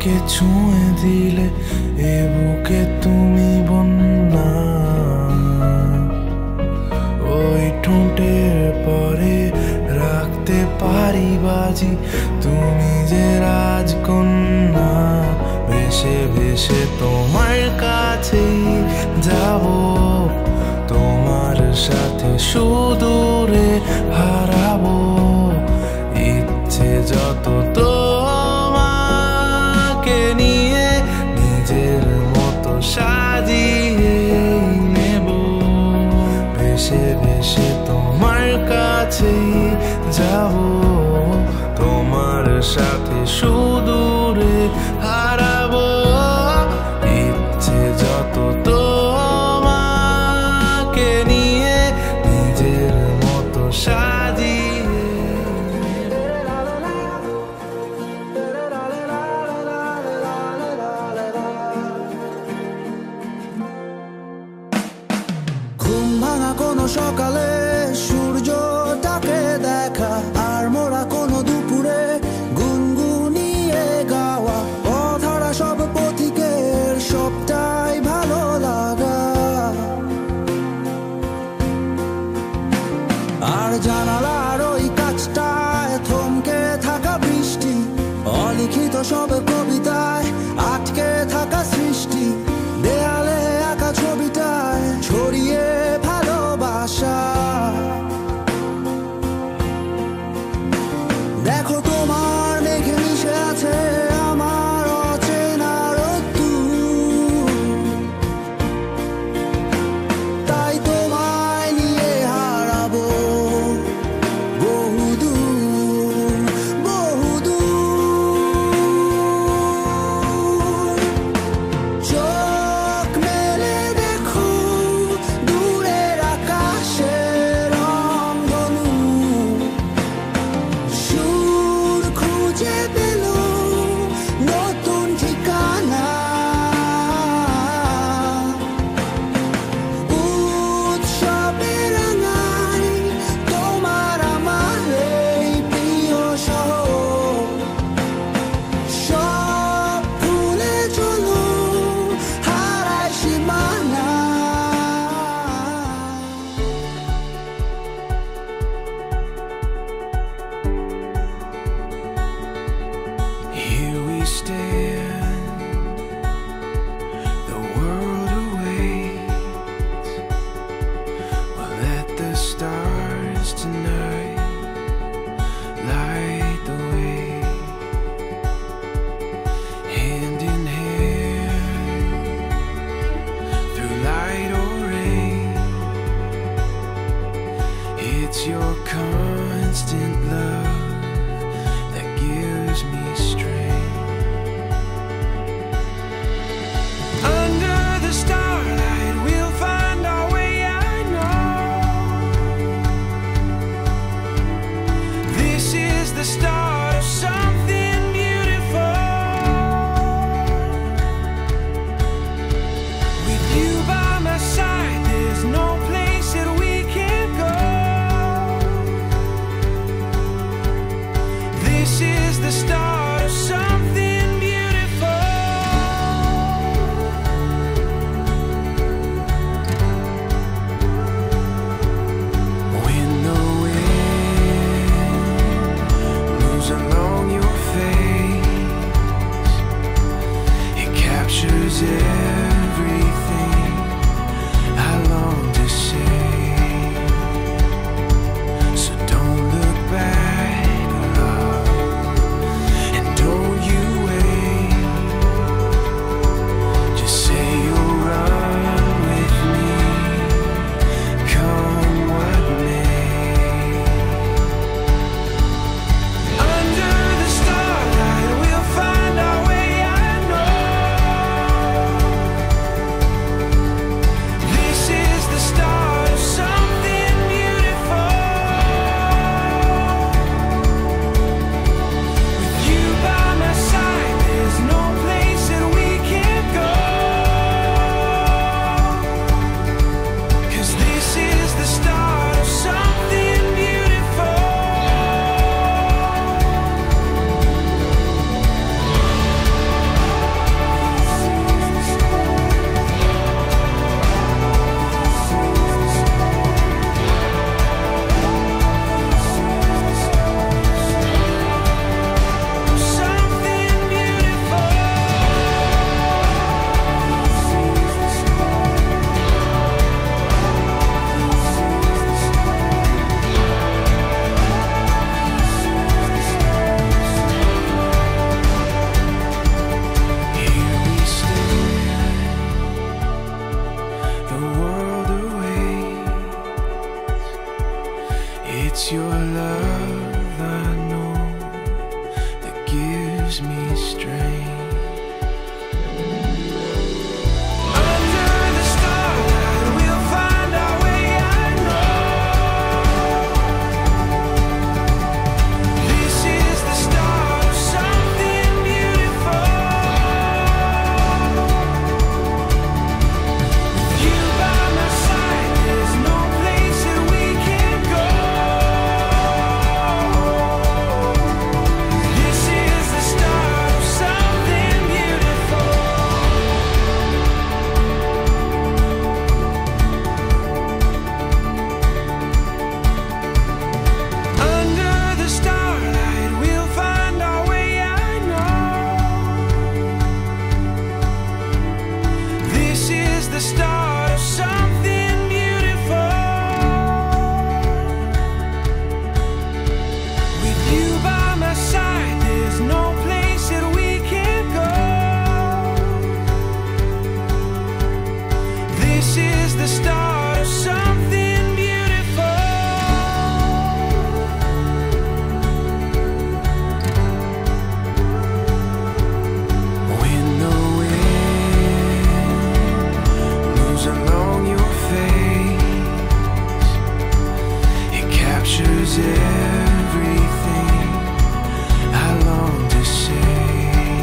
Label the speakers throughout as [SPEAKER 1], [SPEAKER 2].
[SPEAKER 1] আমাকে ছুঁয়ে দিলে এ বুকে তুমি বন্যা, ওই ঠোঁটের পরে রাখতে পারি বাজি, তুমি যে রাজকন্যা। ভেসে ভেসে তোমার কাছেই যাব, তোমার সাথে সুদূরে হারাবো। ইচ্ছে যত তোমাকে নিয়ে নিজের মতো সাজিয়ে নেব। ভেসে ভেসে তোমার কাছেই যাব, তোমার সাথে সুদূরে হারাবো। ইচ্ছে যত তোমাকে নিয়ে নিজের মতো সাজিয়ে।
[SPEAKER 2] ঘুম ভাঙা কোনো সকালে সূর্যটাকে দেখা, আর মোরা কোনো দুপুরে গুনগুনিয়ে গাওয়া। অধরা সব পথিকের সবটাই ভালো লাগা। আর জানালার ওই কাছটায় থমকে থাকা বৃষ্টি, অলিখিত সব কবিতায় আটকে থাকা সৃষ্টি। দেয়ালে আঁকা ছবিটায় ছড়িয়ে ভালোবাসা। দেখো তোমার মেঘে মিশে আছে আমার অচেনা রোদ্দুর, তাই তোমায় নিয়ে হারাবো বহুদূর বহুদূর। চোখ মেলে দেখো দূরের আকাশের রংধনু, সুর খুঁজে পেল নতুন ঠিকানা। উৎসবে রাঙাই তোমার আমার এই প্রিয় শহর। সব ভুলে চলো হারায় সীমানা।
[SPEAKER 1] Here we stand, the world awaits. We'll let the stars tonight light the way. Hand in hand, through light or rain. It's your constant love that gives me strength. strange. Everything I long to say,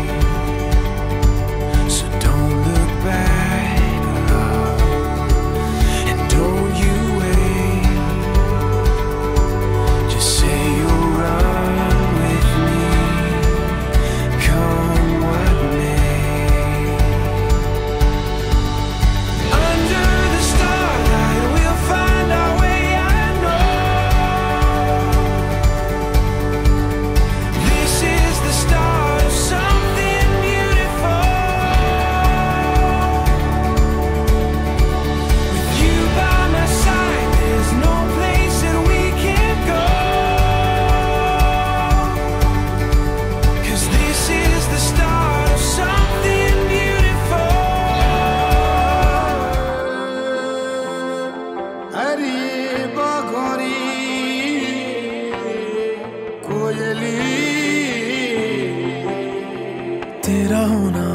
[SPEAKER 1] so don't look back, love, and don't you wait. Just say you'll run with me, come what may. Under the starlight we'll find our way. तेरा होना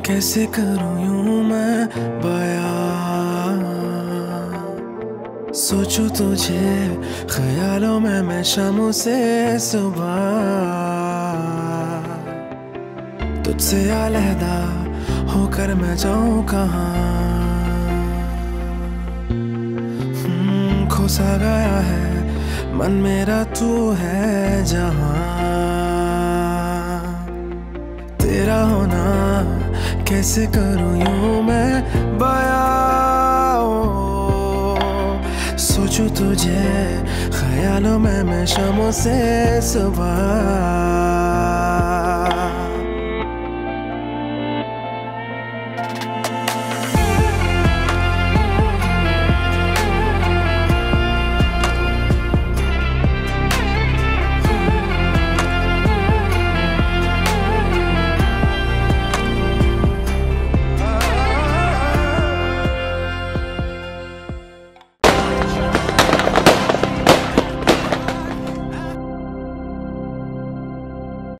[SPEAKER 1] कैसे करूं यूं मैं बयां, सोचूं तुझे ख्यालों में मैं शामों से सुबह, तुझसे अलहदा होकर मैं जाऊं कहां। खोसा गया है मन मेरा, तू है जहां। तेरा होना कैसे करूं यूं मैं बयां, सोचूं तुझे ख्यालों में मैं शामों से सुबह।